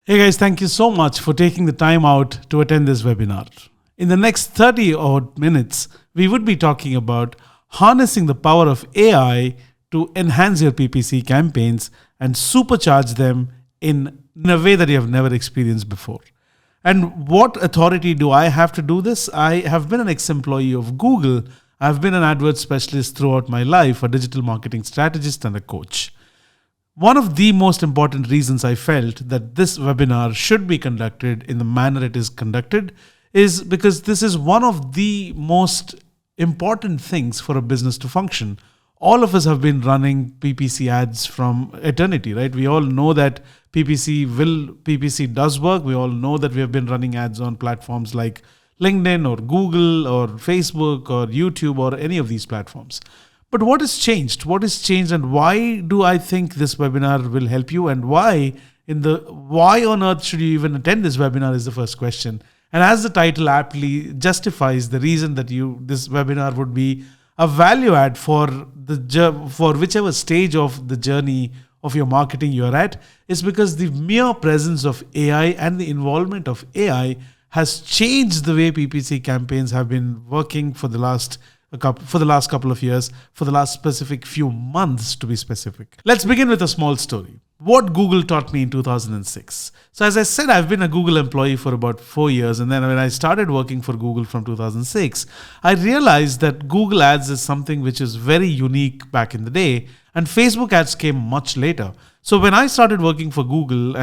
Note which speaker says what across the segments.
Speaker 1: Hey guys, thank you so much for taking the time out to attend this webinar. In the next 30 odd minutes, we would be talking about harnessing the power of AI to enhance your PPC campaigns and supercharge them in a way that you have never experienced before. And what authority do I have to do this? I have been an ex-employee of Google. I've been an AdWords specialist throughout my life, a digital marketing strategist and a coach. One of the most important reasons I felt that this webinar should be conducted in the manner it is conducted is because this is one of the most important things for a business to function. All of us have been running PPC ads from eternity, right? We all know that PPC does work. We all know that we have been running ads on platforms like LinkedIn or Google or Facebook or YouTube or any of these platforms. But what has changed? What has changed, and why do I think this webinar will help you? And why on earth should you even attend this webinar is the first question. And as the title aptly justifies, the reason that this webinar would be a value add for whichever stage of the journey of your marketing you're at is because the mere presence of AI and the involvement of AI has changed the way PPC campaigns have been working for the last couple of years, for the last specific few months to be specific. Let's begin with a small story. What Google taught me in 2006. So as I said, I've been a Google employee for about 4 years. And then when I started working for Google from 2006, I realized that Google ads is something which is very unique back in the day. And Facebook ads came much later. So when I started working for Google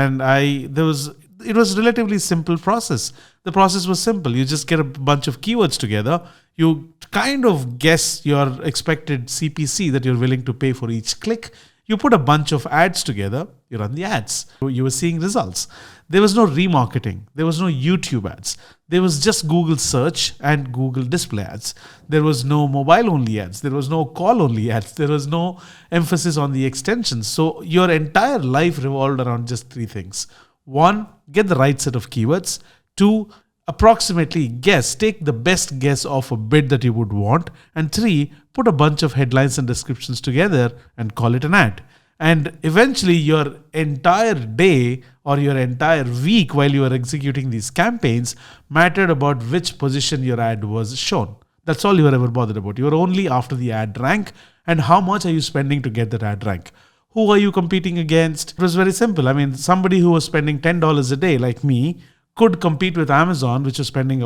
Speaker 1: it was a relatively simple process. The process was simple. You just get a bunch of keywords together. You kind of guess your expected CPC that you're willing to pay for each click. You put a bunch of ads together. You run the ads. You were seeing results. There was no remarketing. There was no YouTube ads. There was just Google search and Google display ads. There was no mobile only ads. There was no call only ads. There was no emphasis on the extensions. So your entire life revolved around just three things. One, get the right set of keywords. Two, approximately take the best guess of a bid that you would want. And three, put a bunch of headlines and descriptions together and call it an ad. And eventually your entire day or your entire week while you were executing these campaigns mattered about which position your ad was shown. That's all you were ever bothered about. You were only after the ad rank and how much are you spending to get that ad rank. Who are you competing against? It was very simple. I mean, somebody who was spending $10 a day like me could compete with Amazon, which was spending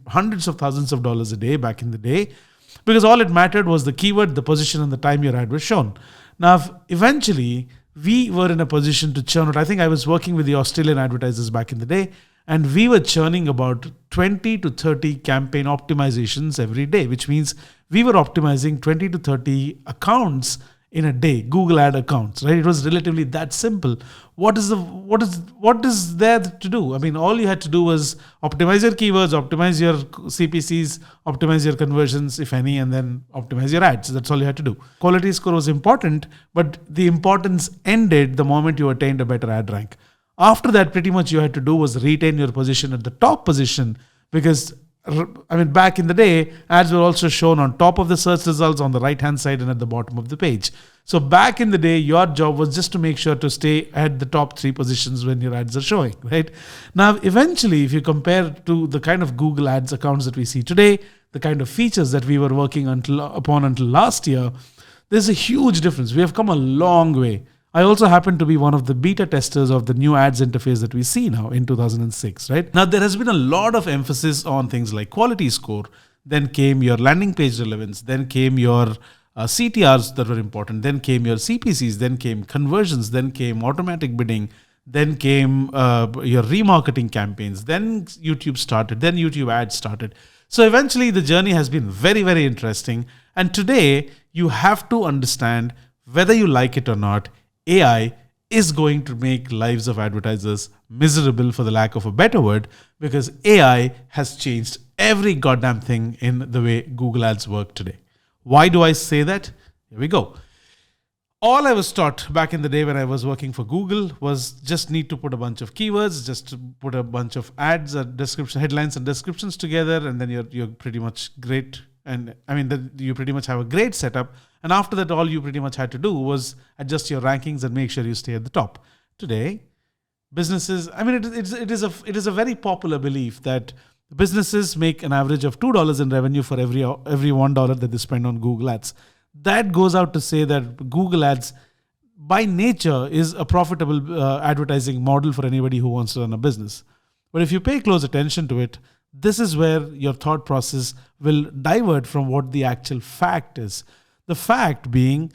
Speaker 1: hundreds of thousands of dollars a day back in the day, because all it mattered was the keyword, the position, and the time your ad was shown. Now, eventually, we were in a position to churn out. I think I was working with the Australian advertisers back in the day, and we were churning about 20 to 30 campaign optimizations every day, which means we were optimizing 20 to 30 accounts in a day, Google ad accounts, right? It was relatively that simple. What is there to do? I mean, all you had to do was optimize your keywords, optimize your CPCs, optimize your conversions, if any, and then optimize your ads. That's all you had to do. Quality score was important, but the importance ended the moment you attained a better ad rank. After that, pretty much you had to do was retain your position at the top position because back in the day, ads were also shown on top of the search results on the right-hand side and at the bottom of the page. So back in the day, your job was just to make sure to stay at the top 3 positions when your ads are showing, right? Now, eventually, if you compare to the kind of Google Ads accounts that we see today, the kind of features that we were working upon until last year, there's a huge difference. We have come a long way. I also happen to be one of the beta testers of the new ads interface that we see now in 2006, right? Now, there has been a lot of emphasis on things like quality score. Then came your landing page relevance. Then came your CTRs that were important. Then came your CPCs. Then came conversions. Then came automatic bidding. Then came your remarketing campaigns. Then YouTube started. Then YouTube ads started. So eventually the journey has been very, very interesting. And today you have to understand whether you like it or not, AI is going to make lives of advertisers miserable, for the lack of a better word, because AI has changed every goddamn thing in the way Google Ads work today. Why do I say that? Here we go. All I was taught back in the day when I was working for Google was just need to put a bunch of keywords, just to put a bunch of ads, headlines and descriptions together, and then you're pretty much great. And you pretty much have a great setup. And after that, all you pretty much had to do was adjust your rankings and make sure you stay at the top. Today, businesses, I mean, it is a very popular belief that businesses make an average of $2 in revenue for every $1 that they spend on Google Ads. That goes out to say that Google Ads by nature is a profitable advertising model for anybody who wants to run a business. But if you pay close attention to it, this is where your thought process will divert from what the actual fact is. The fact being,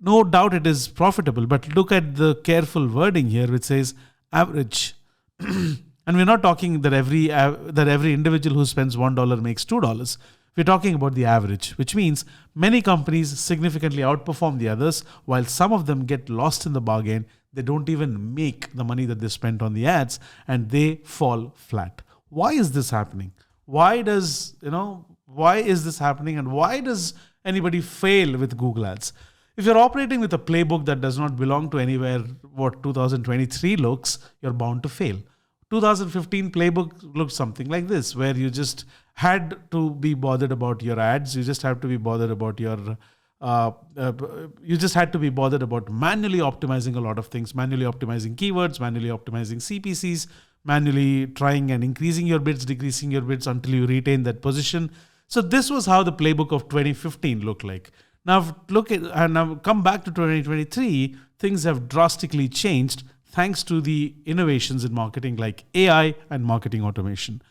Speaker 1: no doubt it is profitable, but look at the careful wording here, which says average. And we're not talking that every individual who spends $1 makes $2. We're talking about the average, which means many companies significantly outperform the others, while some of them get lost in the bargain. They don't even make the money that they spent on the ads, and they fall flat. Why is this happening? Why is this happening, and why does anybody fail with Google Ads? If you're operating with a playbook that does not belong to anywhere what 2023 looks, you're bound to fail. 2015 playbook looked something like this, where you just had to be bothered about your ads. You just have to be bothered about you just had to be bothered about manually optimizing a lot of things, manually optimizing keywords, manually optimizing CPCs, manually trying and increasing your bids, decreasing your bids until you retain that position. So this was how the playbook of 2015 looked like. Now come back to 2023, things have drastically changed thanks to the innovations in marketing like AI and marketing automation.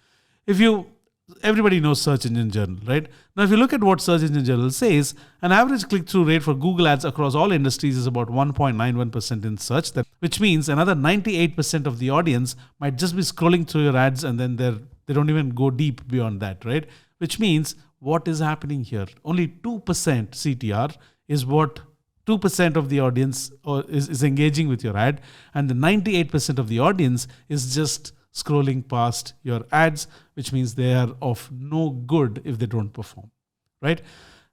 Speaker 1: Everybody knows Search Engine Journal, right? Now, if you look at what Search Engine Journal says, an average click-through rate for Google Ads across all industries is about 1.91% in search, which means another 98% of the audience might just be scrolling through your ads and then they don't even go deep beyond that, right? Which means what is happening here? Only 2% CTR is what 2% of the audience is engaging with your ad, and the 98% of the audience is just scrolling past your ads, which means they are of no good if they don't perform, right?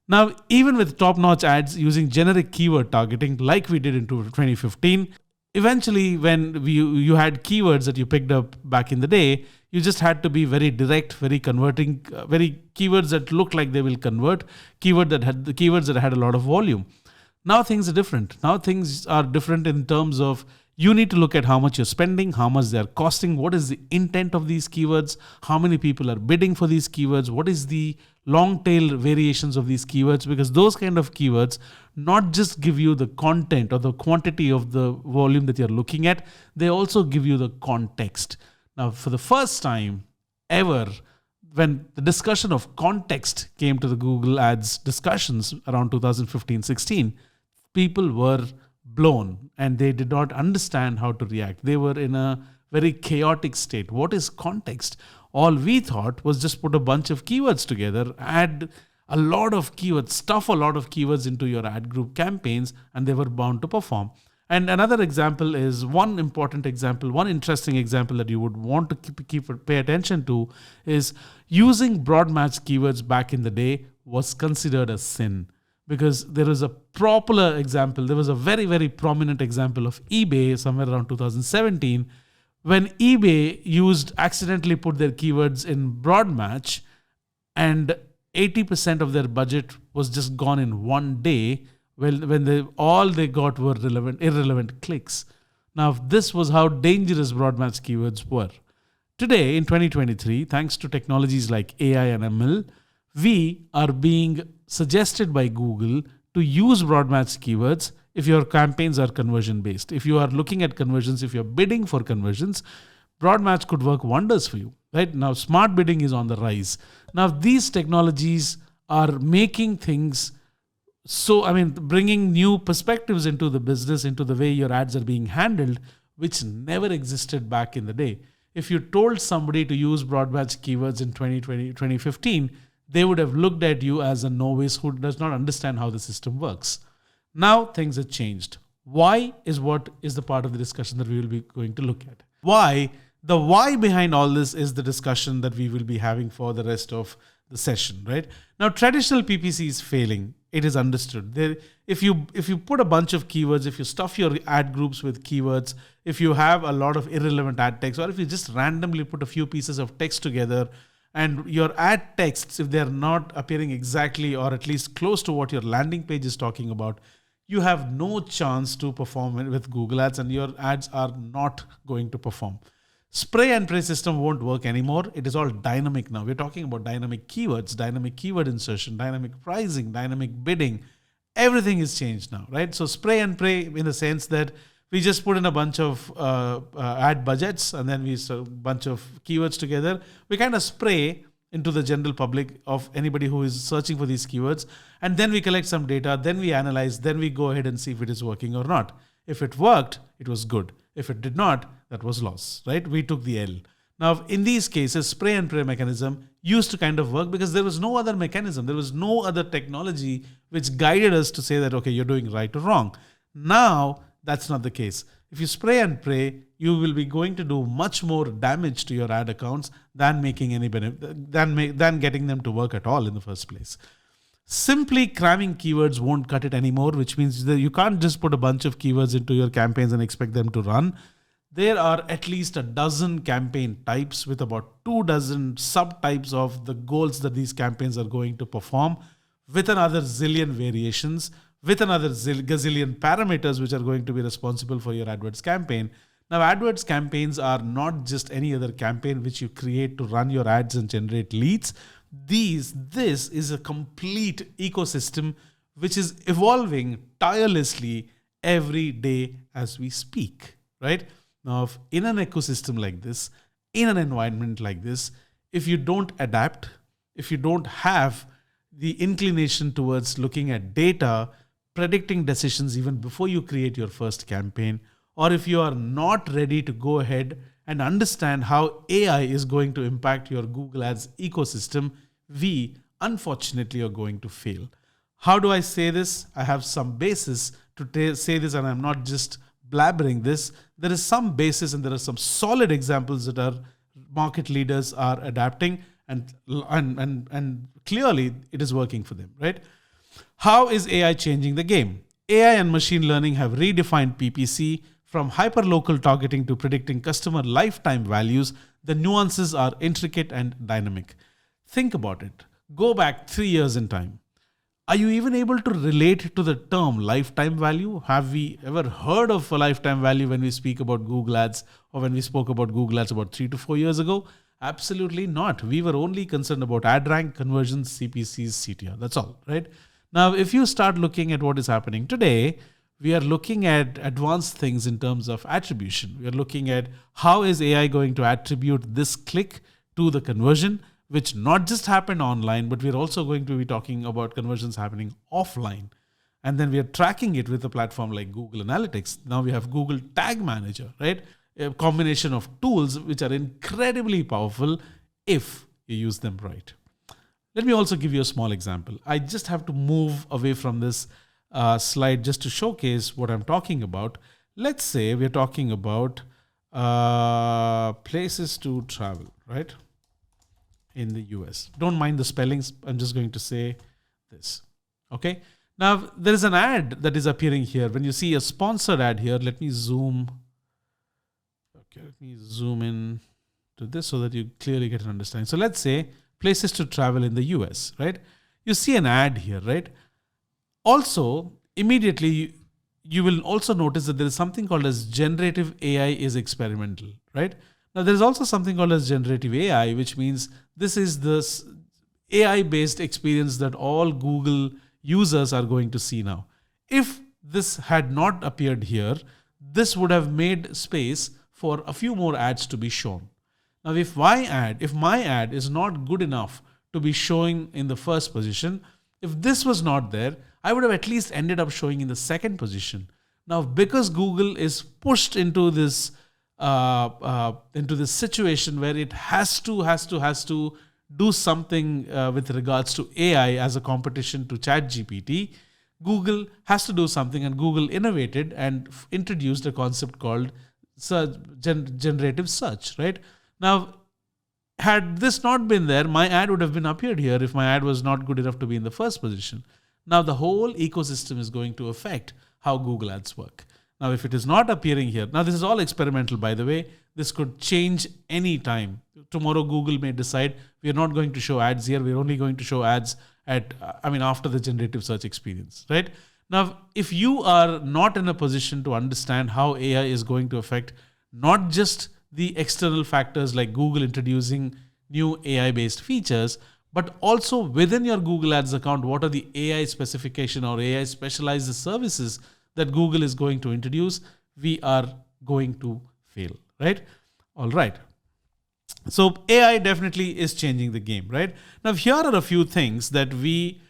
Speaker 1: Now, even with top-notch ads using generic keyword targeting like we did in 2015, eventually when you had keywords that you picked up back in the day, you just had to be very direct, very converting, very keywords that look like they will convert, keywords that had a lot of volume. Now things are different. Now things are different in terms of you need to look at how much you're spending, how much they're costing, what is the intent of these keywords, how many people are bidding for these keywords, what is the long tail variations of these keywords, because those kind of keywords not just give you the content or the quantity of the volume that you're looking at, they also give you the context. Now, for the first time ever, when the discussion of context came to the Google Ads discussions around 2015-16, people were blown and they did not understand how to react. They were in a very chaotic state. What is context? All we thought was just put a bunch of keywords together, add a lot of keywords, stuff a lot of keywords into your ad group campaigns, and they were bound to perform. And another example is one interesting example that you would want to pay attention to is using broad match keywords back in the day was considered a sin. Because there was a popular example, there was a very, very prominent example of eBay somewhere around 2017, when eBay accidentally put their keywords in broad match and 80% of their budget was just gone in one day when all they got were irrelevant clicks. Now, this was how dangerous broad match keywords were. Today, in 2023, thanks to technologies like AI and ML, we are being suggested by Google to use broad match keywords if your campaigns are conversion based. If you are looking at conversions, if you're bidding for conversions, broad match could work wonders for you. Right now, smart bidding is on the rise. Now, these technologies are making things bringing new perspectives into the business, into the way your ads are being handled, which never existed back in the day. If you told somebody to use broad match keywords in 2015, they would have looked at you as a novice who does not understand how the system works. Now things have changed. Why is what is the part of the discussion that we will be going to look at. Why? The why behind all this is the discussion that we will be having for the rest of the session, right? Now, traditional PPC is failing. It is understood. If you put a bunch of keywords, if you stuff your ad groups with keywords, if you have a lot of irrelevant ad text, or if you just randomly put a few pieces of text together, and your ad texts, if they're not appearing exactly or at least close to what your landing page is talking about, you have no chance to perform with Google Ads, and your ads are not going to perform. Spray and pray system won't work anymore. It is all dynamic now. We're talking about dynamic keywords, dynamic keyword insertion, dynamic pricing, dynamic bidding. Everything is changed now, right? So spray and pray in the sense that we just put in a bunch of ad budgets, and then we a bunch of keywords together. We kind of spray into the general public of anybody who is searching for these keywords. And then we collect some data, then we analyze, then we go ahead and see if it is working or not. If it worked, it was good. If it did not, that was loss, right? We took the L. Now, in these cases, spray and pray mechanism used to kind of work because there was no other mechanism. There was no other technology which guided us to say that, okay, you're doing right or wrong. Now, that's not the case. If you spray and pray, you will be going to do much more damage to your ad accounts than making any benefit, than getting them to work at all in the first place. Simply cramming keywords won't cut it anymore, which means that you can't just put a bunch of keywords into your campaigns and expect them to run. There are at least a dozen campaign types with about 24 subtypes of the goals that these campaigns are going to perform, with another zillion variations, with another gazillion parameters which are going to be responsible for your AdWords campaign. Now, AdWords campaigns are not just any other campaign which you create to run your ads and generate leads. This is a complete ecosystem which is evolving tirelessly every day as we speak, right? Now, in an ecosystem like this, in an environment like this, if you don't adapt, if you don't have the inclination towards looking at data, predicting decisions even before you create your first campaign, or if you are not ready to go ahead and understand how AI is going to impact your Google Ads ecosystem, we unfortunately are going to fail. How do I say this? I have some basis to say this, and I'm not just blabbering this. There is some basis and there are some solid examples that our market leaders are adapting, and clearly it is working for them, right? How is AI changing the game? AI and machine learning have redefined PPC from hyperlocal targeting to predicting customer lifetime values. The nuances are intricate and dynamic. Think about it. Go back 3 years in time. Are you even able to relate to the term lifetime value? Have we ever heard of a lifetime value when we speak about Google Ads, or when we spoke about Google Ads about 3 to 4 years ago? Absolutely not. We were only concerned about ad rank, conversions, CPCs, CTR. That's all, right? Now, if you start looking at what is happening today, we are looking at advanced things in terms of attribution. We are looking at how is AI going to attribute this click to the conversion, which not just happened online, but we're also going to be talking about conversions happening offline. And then we are tracking it with a platform like Google Analytics. Now we have Google Tag Manager, right? A combination of tools which are incredibly powerful if you use them right. Let me also give you a small example. I just have to move away from this slide just to showcase what I'm talking about. Let's say we're talking about places to travel, right? In the US. Don't mind the spellings. I'm just going to say this. Okay. Now there is an ad that is appearing here. When you see a sponsored ad here, let me zoom. Okay, let me zoom in to this so that you clearly get an understanding. So let's say places to travel in the US, right? You see an ad here, right? Also, immediately you will also notice that there is something called as generative AI is experimental, right? Now, there's also something called as generative AI, which means this is the AI-based experience that all Google users are going to see now. If this had not appeared here, this would have made space for a few more ads to be shown. Now, if my ad is not good enough to be showing in the first position, if this was not there, I would have at least ended up showing in the second position. Now, because Google is pushed into this situation where it has to do something with regards to AI as a competition to ChatGPT, Google has to do something, and Google innovated and introduced a concept called generative search, right? Now, had this not been there, my ad would have been appeared here if my ad was not good enough to be in the first position. Now, the whole ecosystem is going to affect how Google Ads work. Now, if it is not appearing here, now this is all experimental, by the way. This could change any time. Tomorrow, Google may decide we are not going to show ads here. We're only going to show ads after the generative search experience, right? Now, if you are not in a position to understand how AI is going to affect not just the external factors like Google introducing new AI based features, but also within your Google Ads account, what are the AI specification or AI specialized services that Google is going to introduce, we are going to fail, right? All right. So AI definitely is changing the game, right? Now, here are a few things that we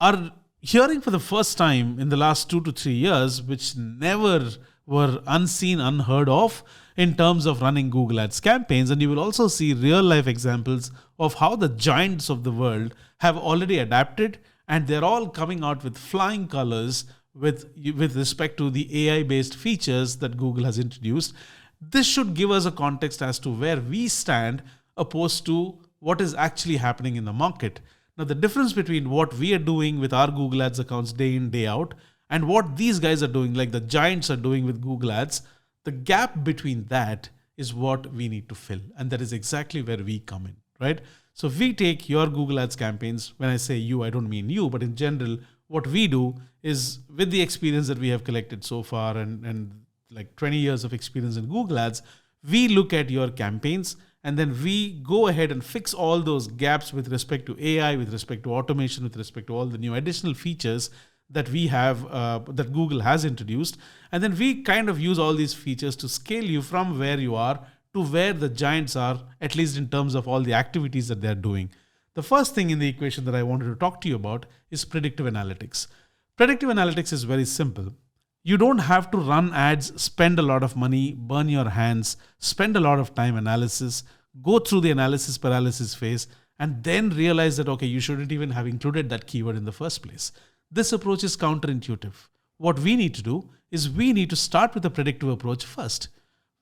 Speaker 1: are hearing for the first time in the last 2 to 3 years, which never were unseen, unheard of in terms of running Google Ads campaigns. And you will also see real life examples of how the giants of the world have already adapted, and they're all coming out with flying colors with respect to the AI based features that Google has introduced. This should give us a context as to where we stand opposed to what is actually happening in the market. Now, the difference between what we are doing with our Google Ads accounts day in, day out, and what these guys are doing, like the giants are doing with Google Ads, the gap between that is what we need to fill. And that is exactly where we come in, right? So if we take your Google Ads campaigns, when I say you, I don't mean you, but in general, what we do is with the experience that we have collected so far and like 20 years of experience in Google Ads, we look at your campaigns and then we go ahead and fix all those gaps with respect to AI, with respect to automation, with respect to all the new additional features that we have, that Google has introduced. And then we kind of use all these features to scale you from where you are to where the giants are, at least in terms of all the activities that they're doing. The first thing in the equation that I wanted to talk to you about is predictive analytics. Predictive analytics is very simple. You don't have to run ads, spend a lot of money, burn your hands, spend a lot of time analysis, go through the analysis paralysis phase, and then realize that, okay, you shouldn't even have included that keyword in the first place. This approach is counterintuitive. What we need to do is we need to start with a predictive approach first.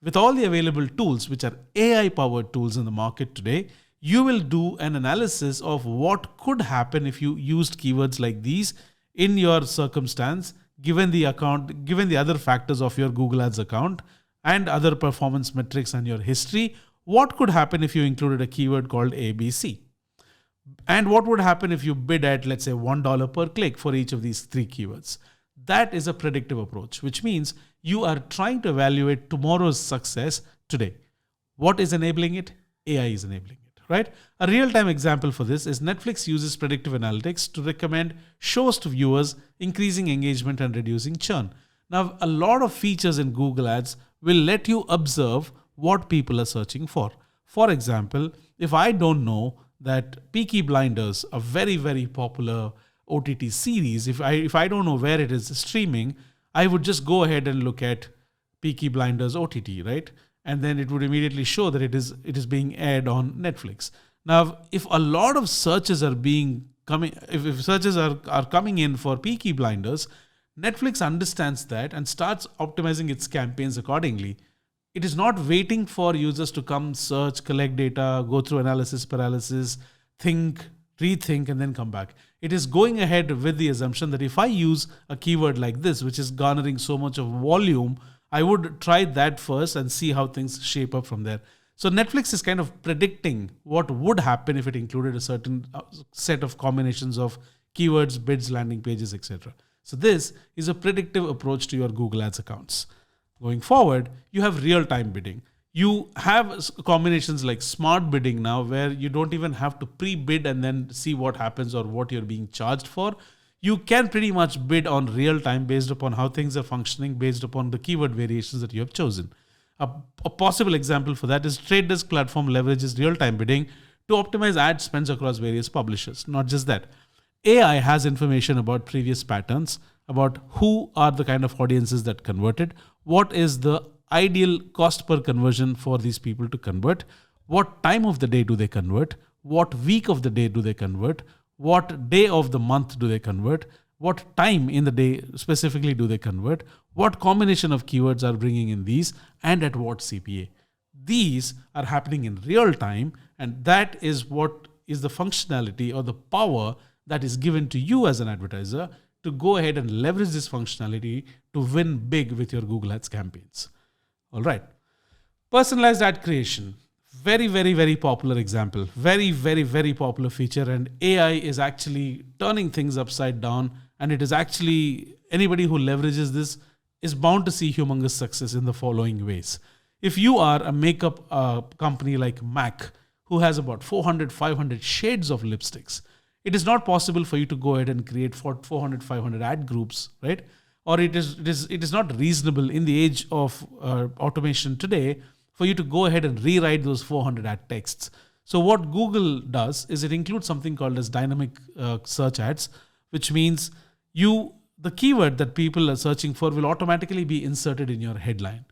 Speaker 1: With all the available tools, which are AI-powered tools in the market today, you will do an analysis of what could happen if you used keywords like these in your circumstance, given the account, given the other factors of your Google Ads account and other performance metrics and your history. What could happen if you included a keyword called ABC? And what would happen if you bid at, let's say, $1 per click for each of these three keywords? That is a predictive approach, which means you are trying to evaluate tomorrow's success today. What is enabling it? AI is enabling it, right? A real-time example for this is Netflix uses predictive analytics to recommend shows to viewers, increasing engagement and reducing churn. Now, a lot of features in Google Ads will let you observe what people are searching for. For example, if I don't know that Peaky Blinders, a very, very popular OTT series, if I don't know where it is streaming, I would just go ahead and look at Peaky Blinders OTT, right? And then it would immediately show that it is being aired on Netflix. Now, if a lot of searches are if searches are coming in for Peaky Blinders, Netflix understands that and starts optimizing its campaigns accordingly. It is not waiting for users to come search, collect data, go through analysis paralysis, think, rethink, and then come back. It is going ahead with the assumption that if I use a keyword like this, which is garnering so much of volume, I would try that first and see how things shape up from there. So Netflix is kind of predicting what would happen if it included a certain set of combinations of keywords, bids, landing pages, etc. So this is a predictive approach to your Google Ads accounts. Going forward, you have real-time bidding. You have combinations like smart bidding now, where you don't even have to pre-bid and then see what happens or what you're being charged for. You can pretty much bid on real time based upon how things are functioning, based upon the keyword variations that you have chosen. A possible example for that is Trade Desk platform leverages real time bidding to optimize ad spends across various publishers. Not just that, AI has information about previous patterns, about who are the kind of audiences that converted, what is the ideal cost per conversion for these people to convert, what time of the day do they convert, what week of the day do they convert, what day of the month do they convert, what time in the day specifically do they convert, what combination of keywords are bringing in these, and at what CPA. These are happening in real time, and that is what is the functionality or the power that is given to you as an advertiser to go ahead and leverage this functionality to win big with your Google Ads campaigns. All right. Personalized ad creation. Very, very, very popular example. Very, very, very popular feature. And AI is actually turning things upside down. And it is actually anybody who leverages this is bound to see humongous success in the following ways. If you are a makeup company like MAC, who has about 400, 500 shades of lipsticks, it is not possible for you to go ahead and create 400, 500 ad groups, right? Or it is not reasonable in the age of automation today for you to go ahead and rewrite those 400 ad texts. So what Google does is it includes something called as dynamic search ads, which means the keyword that people are searching for will automatically be inserted in your headline.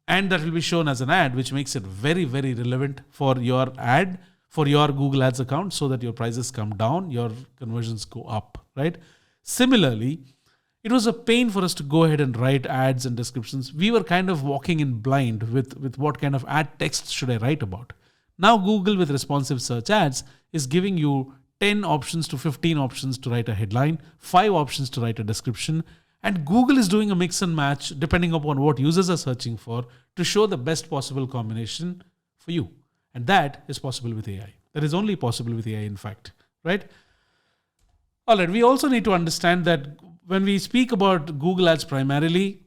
Speaker 1: And that will be shown as an ad, which makes it very, very relevant for your ad, for your Google Ads account, so that your prices come down, your conversions go up, right? Similarly, it was a pain for us to go ahead and write ads and descriptions. We were kind of walking in blind with what kind of ad text should I write about. Now Google with responsive search ads is giving you 10 options to 15 options to write a headline, 5 options to write a description, and Google is doing a mix and match depending upon what users are searching for to show the best possible combination for you. And that is possible with AI. That is only possible with AI, in fact, right? All right, we also need to understand that when we speak about Google Ads primarily,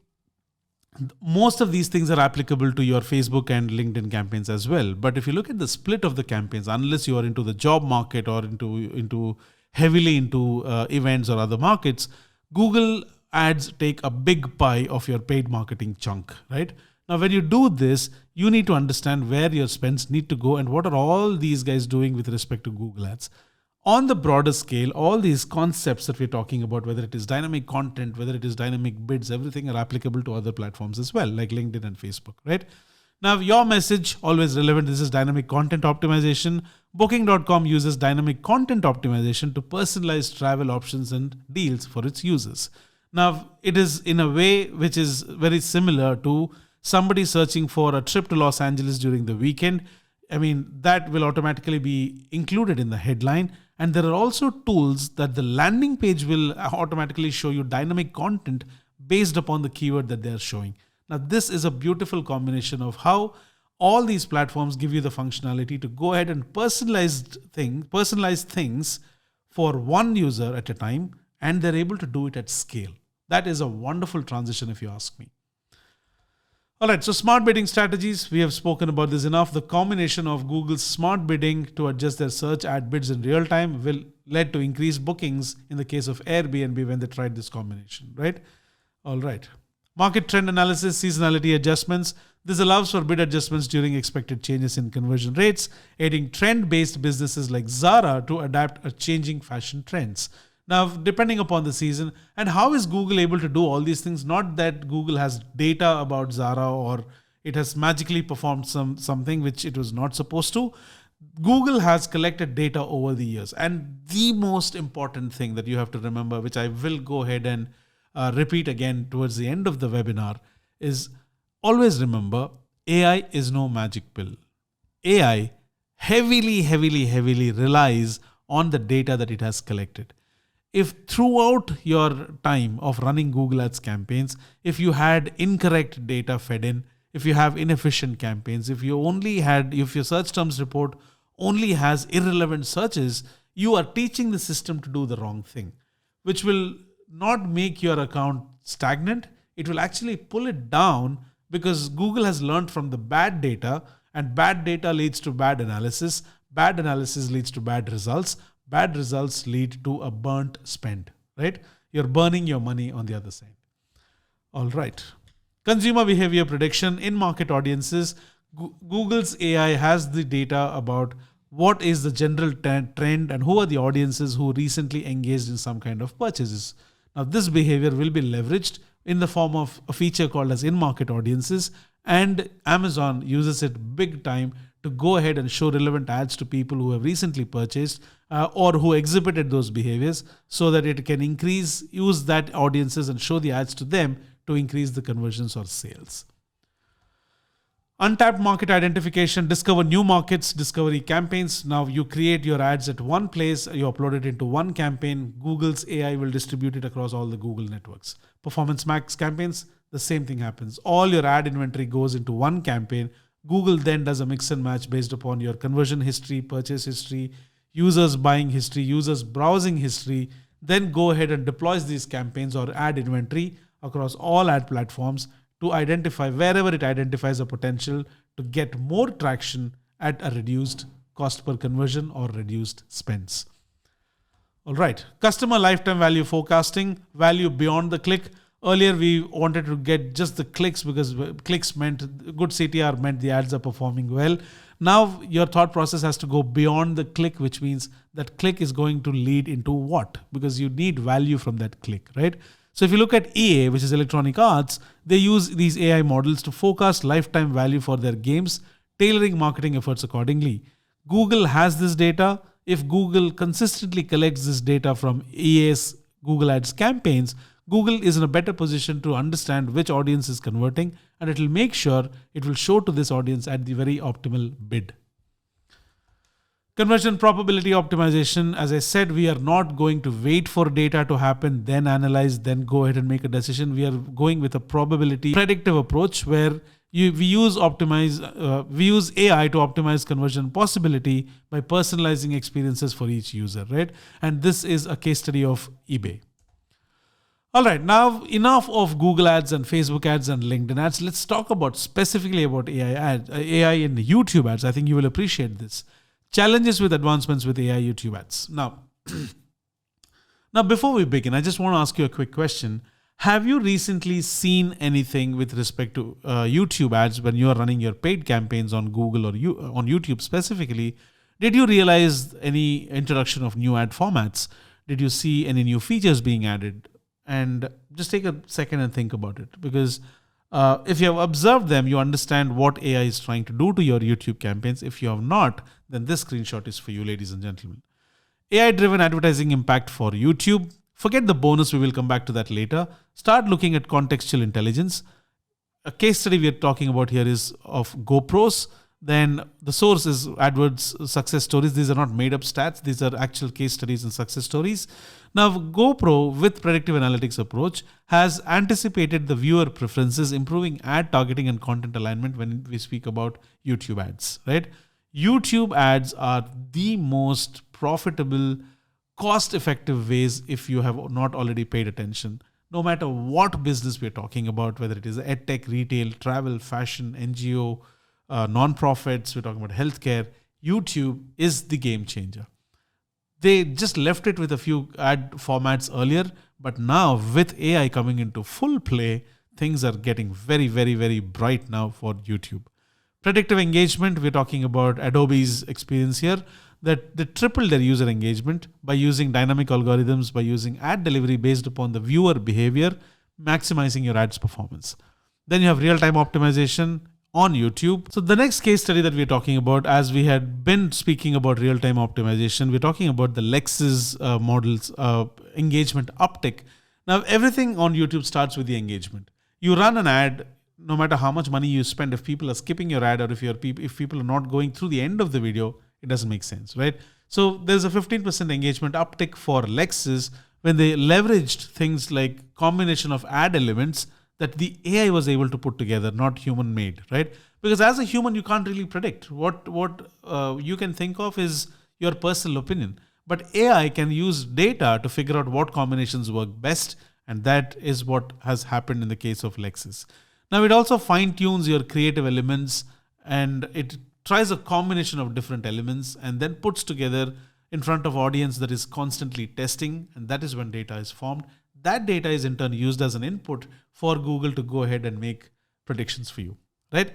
Speaker 1: most of these things are applicable to your Facebook and LinkedIn campaigns as well. But if you look at the split of the campaigns, unless you are into the job market or into heavily into events or other markets, Google Ads take a big pie of your paid marketing chunk, right? Now, when you do this, you need to understand where your spends need to go and what are all these guys doing with respect to Google Ads. On the broader scale, all these concepts that we're talking about, whether it is dynamic content, whether it is dynamic bids, everything are applicable to other platforms as well, like LinkedIn and Facebook, right? Now, your message, always relevant. This is dynamic content optimization. Booking.com uses dynamic content optimization to personalize travel options and deals for its users. Now, it is in a way which is very similar to somebody searching for a trip to Los Angeles during the weekend. I mean, that will automatically be included in the headline. And there are also tools that the landing page will automatically show you dynamic content based upon the keyword that they're showing. Now, this is a beautiful combination of how all these platforms give you the functionality to go ahead and personalize things for one user at a time, and they're able to do it at scale. That is a wonderful transition, if you ask me. All right, so smart bidding strategies, we have spoken about this enough. The combination of Google's smart bidding to adjust their search ad bids in real time will lead to increased bookings in the case of Airbnb when they tried this combination, right? All right. Market trend analysis, seasonality adjustments. This allows for bid adjustments during expected changes in conversion rates, aiding trend-based businesses like Zara to adapt to changing fashion trends. Now, depending upon the season, and how is Google able to do all these things? Not that Google has data about Zara or it has magically performed something which it was not supposed to. Google has collected data over the years. And the most important thing that you have to remember, which I will go ahead and repeat again towards the end of the webinar, is always remember, AI is no magic pill. AI heavily relies on the data that it has collected. If throughout your time of running Google Ads campaigns, if you had incorrect data fed in, if you have inefficient campaigns, if your search terms report only has irrelevant searches, you are teaching the system to do the wrong thing, which will not make your account stagnant. It will actually pull it down because Google has learned from the bad data, and bad data leads to bad analysis. Bad analysis leads to bad results. Bad results lead to a burnt spend, right? You're burning your money on the other side. All right. Consumer behavior prediction in market audiences. Google's AI has the data about what is the general trend and who are the audiences who recently engaged in some kind of purchases. Now, this behavior will be leveraged in the form of a feature called as in-market audiences, and Amazon uses it big time to go ahead and show relevant ads to people who have recently purchased or who exhibited those behaviors, so that it can use that audiences and show the ads to them to increase the conversions or sales. Untapped market identification, discover new markets, discovery campaigns. Now you create your ads at one place, you upload it into one campaign. Google's AI will distribute it across all the Google networks. Performance max campaigns, the same thing happens. All your ad inventory goes into one campaign. Google then does a mix and match based upon your conversion history, purchase history, users buying history, users browsing history. then go ahead and deploys these campaigns or ad inventory across all ad platforms to identify wherever it identifies a potential to get more traction at a reduced cost per conversion or reduced spends. All right, customer lifetime value forecasting, value beyond the click. Earlier, we wanted to get just the clicks because clicks meant good CTR meant the ads are performing well. Now, your thought process has to go beyond the click, which means that click is going to lead into what? Because you need value from that click, right? So if you look at EA, which is Electronic Arts, they use these AI models to forecast lifetime value for their games, tailoring marketing efforts accordingly. Google has this data. If Google consistently collects this data from EA's Google Ads campaigns, Google is in a better position to understand which audience is converting, and it will make sure it will show to this audience at the very optimal bid. Conversion probability optimization. As I said, we are not going to wait for data to happen, then analyze, then go ahead and make a decision. We are going with a probability predictive approach where we use AI to optimize conversion possibility by personalizing experiences for each user, right? And this is a case study of eBay. All right, now enough of Google ads and Facebook ads and LinkedIn ads. Let's talk specifically about AI in YouTube ads. I think you will appreciate this. Challenges with advancements with AI YouTube ads. Now, before we begin, I just want to ask you a quick question. Have you recently seen anything with respect to YouTube ads when you are running your paid campaigns on Google or on YouTube specifically? Did you realize any introduction of new ad formats? Did you see any new features being added? And just take a second and think about it, because if you have observed them, you understand what AI is trying to do to your YouTube campaigns. If you have not, then this screenshot is for you, ladies and gentlemen. AI-driven advertising impact for YouTube. Forget the bonus, we will come back to that later. Start looking at contextual intelligence. A case study we are talking about here is of GoPros. Then the source is AdWords success stories. These are not made up stats. These are actual case studies and success stories. Now, GoPro with predictive analytics approach has anticipated the viewer preferences, improving ad targeting and content alignment when we speak about YouTube ads, right? YouTube ads are the most profitable, cost-effective ways if you have not already paid attention. No matter what business we're talking about, whether it is edtech, retail, travel, fashion, NGO, non-profits, we're talking about healthcare, YouTube is the game changer. They just left it with a few ad formats earlier, but now with AI coming into full play, things are getting very, very, very bright now for YouTube. Predictive engagement, we're talking about Adobe's experience here, that they tripled their user engagement by using dynamic algorithms, by using ad delivery based upon the viewer behavior, maximizing your ads performance. Then you have real-time optimization on YouTube. So the next case study that we're talking about, as we had been speaking about real-time optimization, we're talking about the Lexus models engagement uptick. Now, everything on YouTube starts with the engagement. You run an ad, no matter how much money you spend, if people are skipping your ad or if people are not going through the end of the video, it doesn't make sense, right? So there's a 15% engagement uptick for Lexus when they leveraged things like combination of ad elements that the AI was able to put together, not human made, right? Because as a human, you can't really predict. What you can think of is your personal opinion. But AI can use data to figure out what combinations work best. And that is what has happened in the case of Lexus. Now, it also fine tunes your creative elements, and it tries a combination of different elements and then puts together in front of audience that is constantly testing. And that is when data is formed. That data is in turn used as an input for Google to go ahead and make predictions for you, right?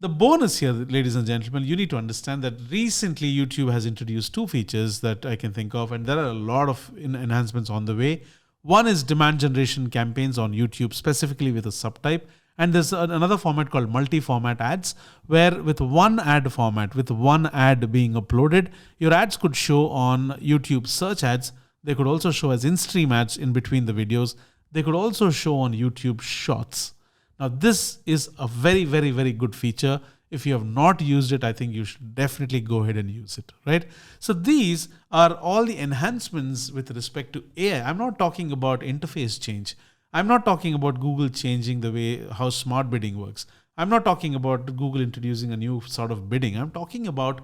Speaker 1: The bonus here, ladies and gentlemen, you need to understand that recently YouTube has introduced two features that I can think of, and there are a lot of enhancements on the way. One is demand generation campaigns on YouTube, specifically with a subtype. And there's another format called multi-format ads, where with one ad format, with one ad being uploaded, your ads could show on YouTube search ads. They could also show as in-stream ads in between the videos. They could also show on YouTube Shorts. Now, this is a very, very, very good feature. If you have not used it, I think you should definitely go ahead and use it, right? So these are all the enhancements with respect to AI. I'm not talking about interface change. I'm not talking about Google changing the way how smart bidding works. I'm not talking about Google introducing a new sort of bidding. I'm talking about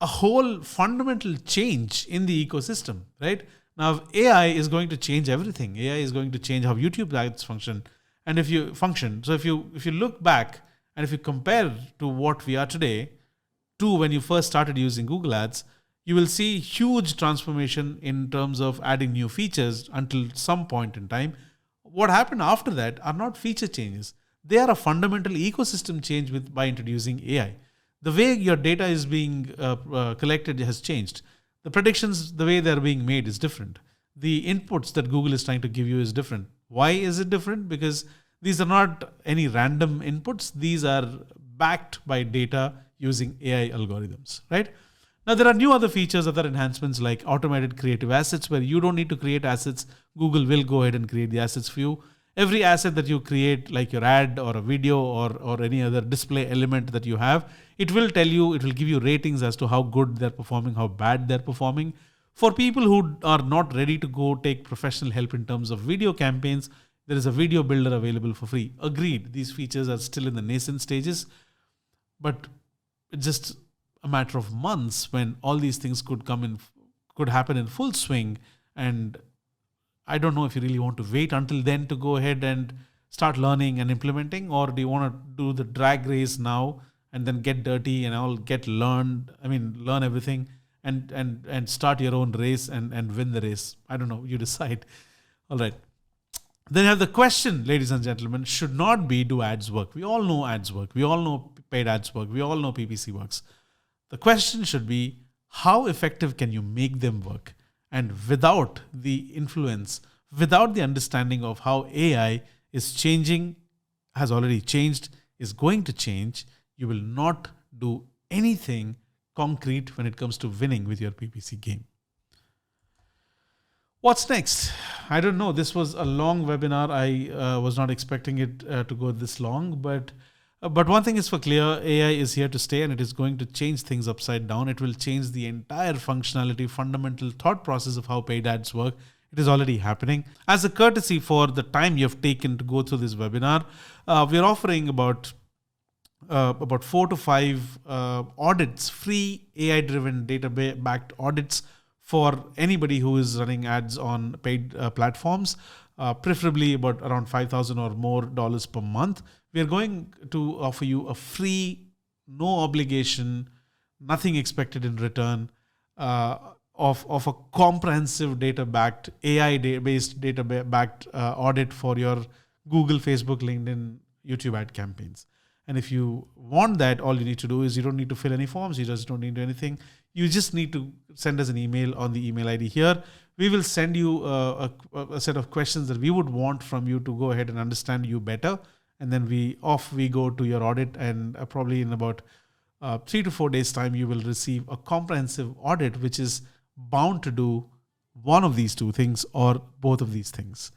Speaker 1: a whole fundamental change in the ecosystem, right? Now, AI is going to change everything. AI is going to change how YouTube ads function. And if you function, so if you look back and if you compare to what we are today to when you first started using Google Ads, you will see huge transformation in terms of adding new features until some point in time. What happened after that are not feature changes. They are a fundamental ecosystem change by introducing AI. The way your data is being collected has changed. The predictions, the way they're being made is different. The inputs that Google is trying to give you is different. Why is it different? Because these are not any random inputs. These are backed by data using AI algorithms, right? Now, there are new other features, other enhancements like automated creative assets, where you don't need to create assets. Google will go ahead and create the assets for you. Every asset that you create, like your ad or a video or any other display element that you have, it will tell you, it will give you ratings as to how good they're performing, how bad they're performing. For people who are not ready to go take professional help in terms of video campaigns, there is a video builder available for free. Agreed, these features are still in the nascent stages, but it's just a matter of months when all these things could happen in full swing. And I don't know if you really want to wait until then to go ahead and start learning and implementing, or do you want to do the drag race now and then get dirty and learn everything and start your own race and win the race. I don't know, you decide. All right. Then you have the question, ladies and gentlemen, should not be, do ads work? We all know ads work. We all know paid ads work. We all know PPC works. The question should be, how effective can you make them work? And without the influence, without the understanding of how AI is changing, has already changed, is going to change, you will not do anything concrete when it comes to winning with your PPC game. What's next? I don't know. This was a long webinar. I was not expecting it to go this long, but one thing is for clear, AI is here to stay and it is going to change things upside down. It will change the entire functionality, fundamental thought process of how paid ads work. It is already happening. As a courtesy for the time you have taken to go through this webinar, we're offering about 4 to 5 audits, free AI-driven data-backed audits for anybody who is running ads on paid platforms, preferably about around $5,000 or more per month. We are going to offer you a free, no obligation, nothing expected in return of a comprehensive data-backed, AI-based data-backed audit for your Google, Facebook, LinkedIn, YouTube ad campaigns. And if you want that, all you need to do is you don't need to fill any forms. You just don't need to do anything. You just need to send us an email on the email ID here. We will send you a set of questions that we would want from you to go ahead and understand you better. And then we go to your audit, and probably in about 3 to 4 days time, you will receive a comprehensive audit, which is bound to do one of these two things or both of these things.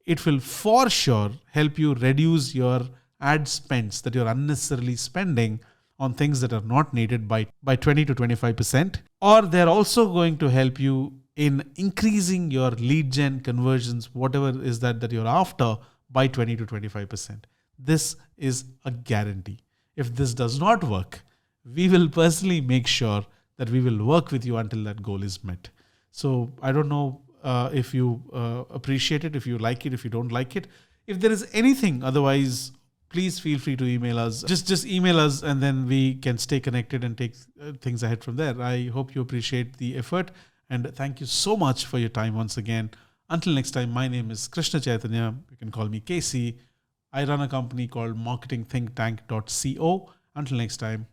Speaker 1: It will for sure help you reduce your ad spends that you're unnecessarily spending on things that are not needed by 20 to 25%. Or they're also going to help you in increasing your lead gen conversions, whatever is that you're after, by 20 to 25%. This is a guarantee. If this does not work, we will personally make sure that we will work with you until that goal is met. So I don't know if you appreciate it, if you like it, if you don't like it. If there is anything otherwise, please feel free to email us. Just email us and then we can stay connected and take things ahead from there. I hope you appreciate the effort and thank you so much for your time once again. Until next time, my name is Krishna Chaitanya. You can call me Casey. I run a company called marketingthinktank.co. Until next time,